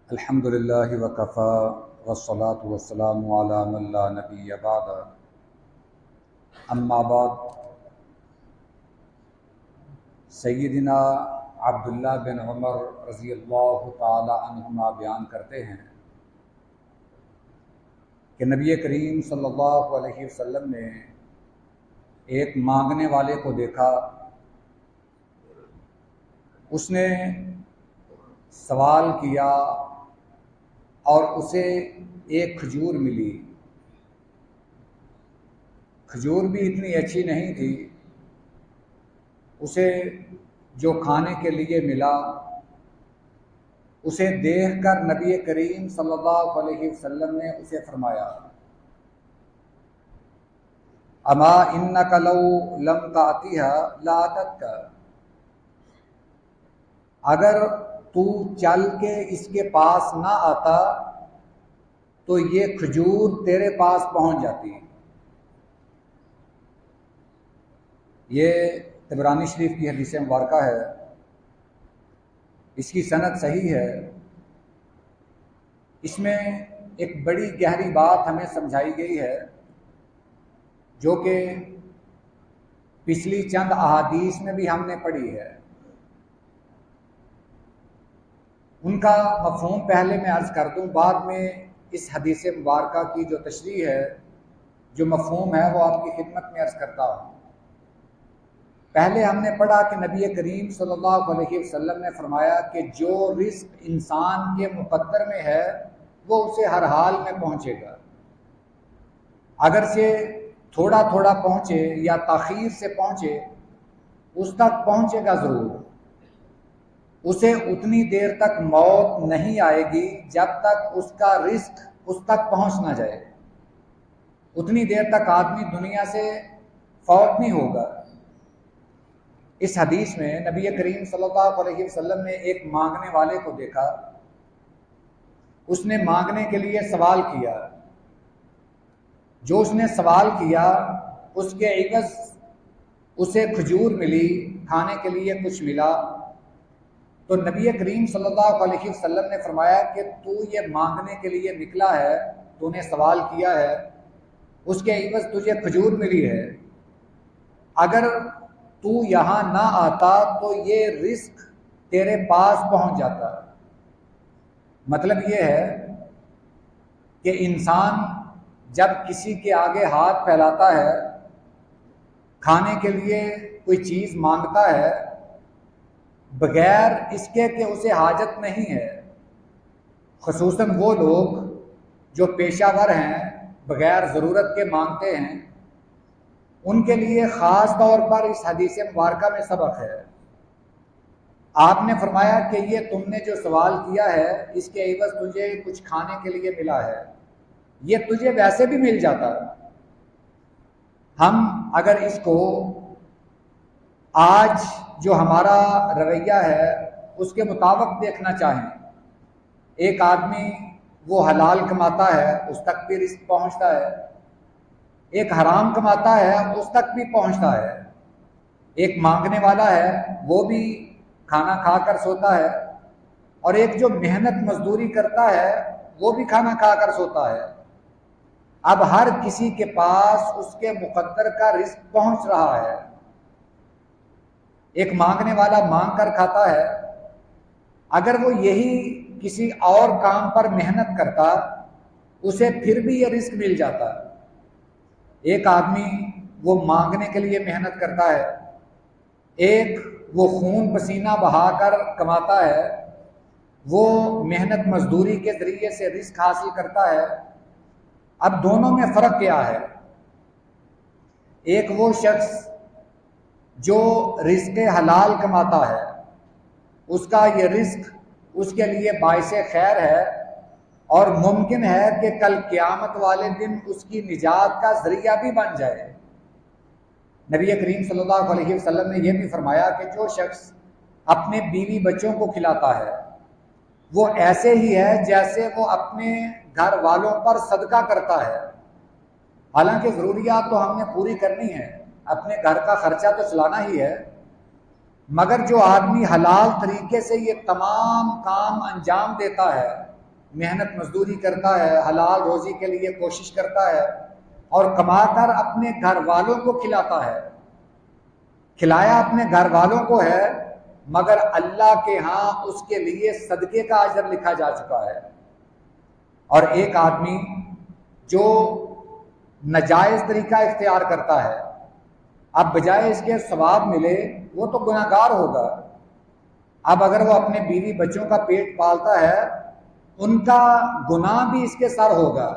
الحمد للہ وکفا والصلاة والسلام علی من لا نبی بعد اما بعد۔ سیدنا عبداللہ بن عمر رضی اللہ تعالی عنہما بیان کرتے ہیں کہ نبی کریم صلی اللہ علیہ وسلم نے ایک مانگنے والے کو دیکھا۔ اس نے سوال کیا اور اسے ایک کھجور ملی۔ کھجور بھی اتنی اچھی نہیں تھی، اسے جو کھانے کے لیے ملا اسے دیکھ کر نبی کریم صلی اللہ علیہ وسلم نے اسے فرمایا، اما انک لو لم تأتیہا لاتتک، اگر تو چل کے اس کے پاس نہ آتا تو یہ کھجور تیرے پاس پہنچ جاتی۔ یہ طبرانی شریف کی حدیث مبارکہ ہے، اس کی سند صحیح ہے۔ اس میں ایک بڑی گہری بات ہمیں سمجھائی گئی ہے جو کہ پچھلی چند احادیث میں بھی ہم نے پڑھی ہے۔ ان کا مفہوم پہلے میں عرض کر دوں، بعد میں اس حدیث مبارکہ کی جو تشریح ہے، جو مفہوم ہے، وہ آپ کی خدمت میں عرض کرتا ہوں۔ پہلے ہم نے پڑھا کہ نبی کریم صلی اللہ علیہ وسلم نے فرمایا کہ جو رزق انسان کے مقدر میں ہے وہ اسے ہر حال میں پہنچے گا، اگرچہ تھوڑا تھوڑا پہنچے یا تاخیر سے پہنچے، اس تک پہنچے گا ضرور۔ اسے اتنی دیر تک موت نہیں آئے گی جب تک اس کا رزق اس تک پہنچ نہ جائے، اتنی دیر تک آدمی دنیا سے فوت نہیں ہوگا۔ اس حدیث میں نبی کریم صلی اللہ علیہ وسلم نے ایک مانگنے والے کو دیکھا۔ اس نے مانگنے کے لیے سوال کیا، جو اس نے سوال کیا اس کے عوض اسے کھجور ملی، کھانے کے لیے کچھ ملا، تو نبی کریم صلی اللہ علیہ وسلم نے فرمایا کہ تو یہ مانگنے کے لیے نکلا ہے، تو نے سوال کیا ہے، اس کے عوض تجھے کھجور ملی ہے، اگر تو یہاں نہ آتا تو یہ رزق تیرے پاس پہنچ جاتا۔ مطلب یہ ہے کہ انسان جب کسی کے آگے ہاتھ پھیلاتا ہے، کھانے کے لیے کوئی چیز مانگتا ہے، بغیر اس کے کہ اسے حاجت نہیں ہے، خصوصاً وہ لوگ جو پیشہ ور ہیں، بغیر ضرورت کے مانگتے ہیں، ان کے لیے خاص طور پر اس حدیث مبارکہ میں سبق ہے۔ آپ نے فرمایا کہ یہ تم نے جو سوال کیا ہے اس کے عوض تجھے کچھ کھانے کے لیے ملا ہے، یہ تجھے ویسے بھی مل جاتا۔ ہم اگر اس کو آج جو ہمارا رویہ ہے اس کے مطابق دیکھنا چاہیں، ایک آدمی وہ حلال کماتا ہے، اس تک بھی رزق پہنچتا ہے، ایک حرام کماتا ہے اس تک بھی پہنچتا ہے، ایک مانگنے والا ہے وہ بھی کھانا کھا کر سوتا ہے، اور ایک جو محنت مزدوری کرتا ہے وہ بھی کھانا کھا کر سوتا ہے۔ اب ہر کسی کے پاس اس کے مقدر کا رزق پہنچ رہا ہے۔ ایک مانگنے والا مانگ کر کھاتا ہے، اگر وہ یہی کسی اور کام پر محنت کرتا اسے پھر بھی یہ رزق مل جاتا۔ ایک آدمی وہ مانگنے کے لیے محنت کرتا ہے، ایک وہ خون پسینہ بہا کر کماتا ہے، وہ محنت مزدوری کے ذریعے سے رزق حاصل کرتا ہے۔ اب دونوں میں فرق کیا ہے؟ ایک وہ شخص جو رزق حلال کماتا ہے، اس کا یہ رزق اس کے لیے باعث خیر ہے، اور ممکن ہے کہ کل قیامت والے دن اس کی نجات کا ذریعہ بھی بن جائے۔ نبی کریم صلی اللہ علیہ وسلم نے یہ بھی فرمایا کہ جو شخص اپنے بیوی بچوں کو کھلاتا ہے وہ ایسے ہی ہے جیسے وہ اپنے گھر والوں پر صدقہ کرتا ہے۔ حالانکہ ضروریات تو ہم نے پوری کرنی ہے، اپنے گھر کا خرچہ تو چلانا ہی ہے، مگر جو آدمی حلال طریقے سے یہ تمام کام انجام دیتا ہے محنت مزدوری کرتا ہے، حلال روزی کے لیے کوشش کرتا ہے اور کما کر اپنے گھر والوں کو کھلاتا ہے، کھلایا اپنے گھر والوں کو ہے، مگر اللہ کے ہاں اس کے لیے صدقے کا اجر لکھا جا چکا ہے۔ اور ایک آدمی جو ناجائز طریقہ اختیار کرتا ہے، اب بجائے اس کے ثواب ملے وہ تو گناہ گار ہوگا۔ اب اگر وہ اپنے بیوی بچوں کا پیٹ پالتا ہے، ان کا گناہ بھی اس کے سر ہوگا۔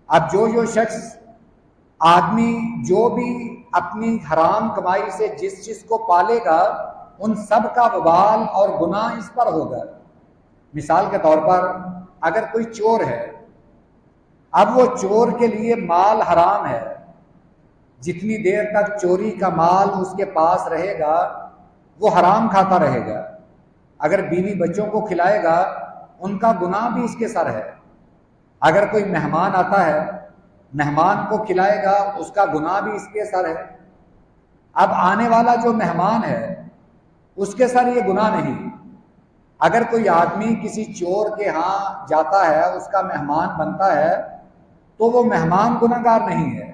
اب جو شخص آدمی جو بھی اپنی حرام کمائی سے جس چیز کو پالے گا، ان سب کا وبال اور گناہ اس پر ہوگا۔ مثال کے طور پر اگر کوئی چور ہے، اب وہ چور کے لیے مال حرام ہے، جتنی دیر تک چوری کا مال اس کے پاس رہے گا وہ حرام کھاتا رہے گا۔ اگر بیوی بچوں کو کھلائے گا ان کا گناہ بھی اس کے سر ہے۔ اگر کوئی مہمان آتا ہے، مہمان کو کھلائے گا، اس کا گناہ بھی اس کے سر ہے۔ اب آنے والا جو مہمان ہے اس کے سر یہ گناہ نہیں۔ اگر کوئی آدمی کسی چور کے ہاں جاتا ہے، اس کا مہمان بنتا ہے، تو وہ مہمان گناہ گار نہیں ہے،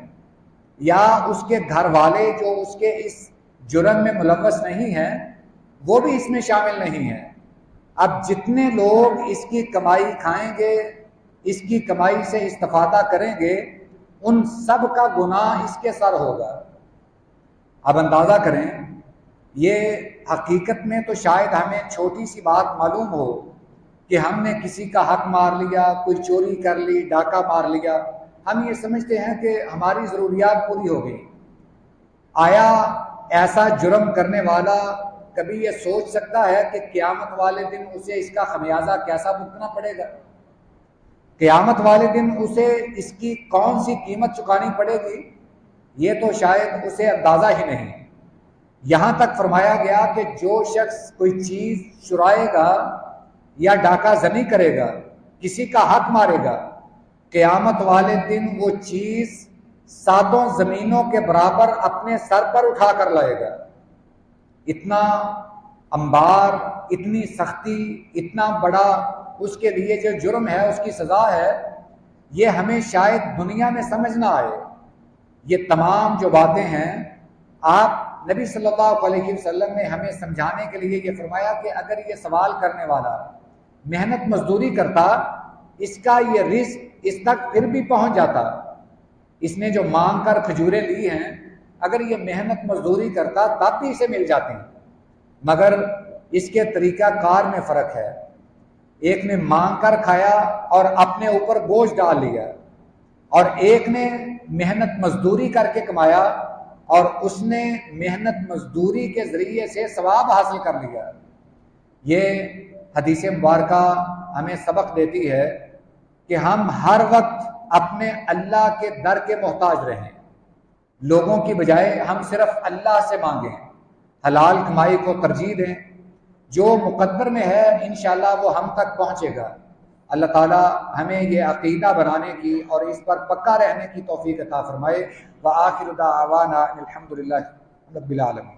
یا اس کے گھر والے جو اس کے اس جرم میں ملوث نہیں ہیں وہ بھی اس میں شامل نہیں ہیں۔ اب جتنے لوگ اس کی کمائی کھائیں گے، اس کی کمائی سے استفادہ کریں گے، ان سب کا گناہ اس کے سر ہوگا۔ اب اندازہ کریں، یہ حقیقت میں تو شاید ہمیں چھوٹی سی بات معلوم ہو کہ ہم نے کسی کا حق مار لیا، کوئی چوری کر لی، ڈاکہ مار لیا، ہم یہ سمجھتے ہیں کہ ہماری ضروریات پوری ہو گئی۔ آیا ایسا جرم کرنے والا کبھی یہ سوچ سکتا ہے کہ قیامت والے دن اسے اس کا خمیازہ کیسا بھگتنا پڑے گا؟ قیامت والے دن اسے اس کی کون سی قیمت چکانی پڑے گی؟ یہ تو شاید اسے اندازہ ہی نہیں۔ یہاں تک فرمایا گیا کہ جو شخص کوئی چیز چرائے گا یا ڈاکہ زنی کرے گا، کسی کا حق مارے گا، قیامت والے دن وہ چیز 7 زمینوں کے برابر اپنے سر پر اٹھا کر لائے گا۔ اتنا انبار، اتنی سختی، اتنا بڑا اس کے لیے جو جرم ہے، اس کی سزا ہے، یہ ہمیں شاید دنیا میں سمجھ نہ آئے۔ یہ تمام جو باتیں ہیں، آپ نبی صلی اللہ علیہ وسلم نے ہمیں سمجھانے کے لیے یہ فرمایا کہ اگر یہ سوال کرنے والا محنت مزدوری کرتا، اس کا یہ رزق اس تک پھر بھی پہنچ جاتا۔ اس نے جو مانگ کر کھجوریں لی ہیں، اگر یہ محنت مزدوری کرتا تب بھی اسے مل جاتی، مگر اس کے طریقہ کار میں فرق ہے۔ ایک نے مانگ کر کھایا اور اپنے اوپر بوجھ ڈال لیا، اور ایک نے محنت مزدوری کر کے کمایا اور اس نے محنت مزدوری کے ذریعے سے ثواب حاصل کر لیا۔ یہ حدیث مبارکہ ہمیں سبق دیتی ہے کہ ہم ہر وقت اپنے اللہ کے در کے محتاج رہیں، لوگوں کی بجائے ہم صرف اللہ سے مانگیں، حلال کمائی کو ترجیح دیں، جو مقدر میں ہے انشاءاللہ وہ ہم تک پہنچے گا۔ اللہ تعالی ہمیں یہ عقیدہ بنانے کی اور اس پر پکا رہنے کی توفیق عطا فرمائے۔ وآخر دعوانا الحمدللہ رب العالمین۔